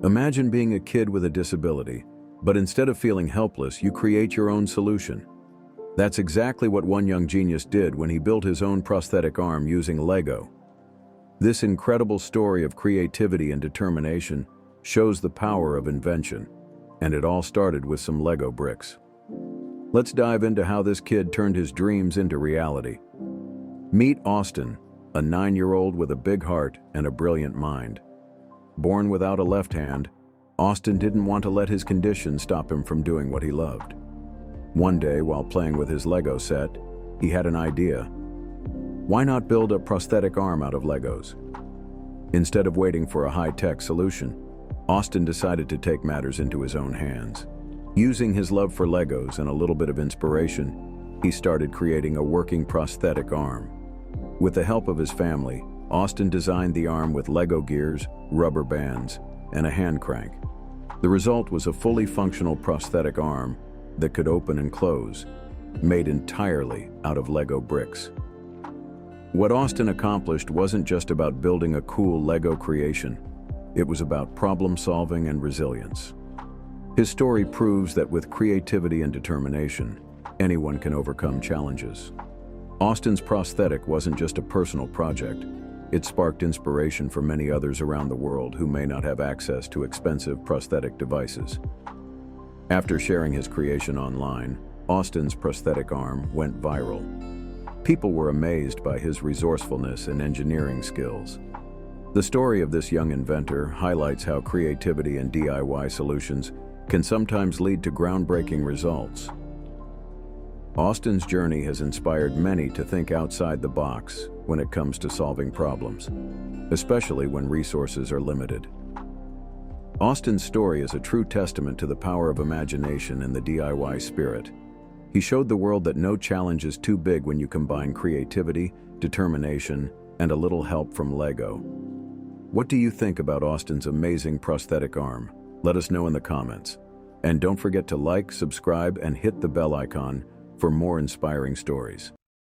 Imagine being a kid with a disability, but instead of feeling helpless, you create your own solution. That's exactly what one young genius did when he built his own prosthetic arm using Lego. This incredible story of creativity and determination shows the power of invention, and it all started with some Lego bricks. Let's dive into how this kid turned his dreams into reality. Meet Austin, a 9-year-old with a big heart and a brilliant mind. Born without a left hand, Austin didn't want to let his condition stop him from doing what he loved. One day, while playing with his Lego set, he had an idea. Why not build a prosthetic arm out of Legos? Instead of waiting for a high-tech solution, Austin decided to take matters into his own hands. Using his love for Legos and a little bit of inspiration, he started creating a working prosthetic arm. With the help of his family, Austin designed the arm with Lego gears, rubber bands, and a hand crank. The result was a fully functional prosthetic arm that could open and close, made entirely out of Lego bricks. What Austin accomplished wasn't just about building a cool Lego creation. It was about problem solving and resilience. His story proves that with creativity and determination, anyone can overcome challenges. Austin's prosthetic wasn't just a personal project. It sparked inspiration for many others around the world who may not have access to expensive prosthetic devices. After sharing his creation online, Austin's prosthetic arm went viral. People were amazed by his resourcefulness and engineering skills. The story of this young inventor highlights how creativity and DIY solutions can sometimes lead to groundbreaking results. Austin's journey has inspired many to think outside the box when it comes to solving problems, especially when resources are limited. Austin's story is a true testament to the power of imagination and the DIY spirit. He showed the world that no challenge is too big when you combine creativity, determination, and a little help from Lego. What do you think about Austin's amazing prosthetic arm? Let us know in the comments. And don't forget to like, subscribe, and hit the bell icon for more inspiring stories.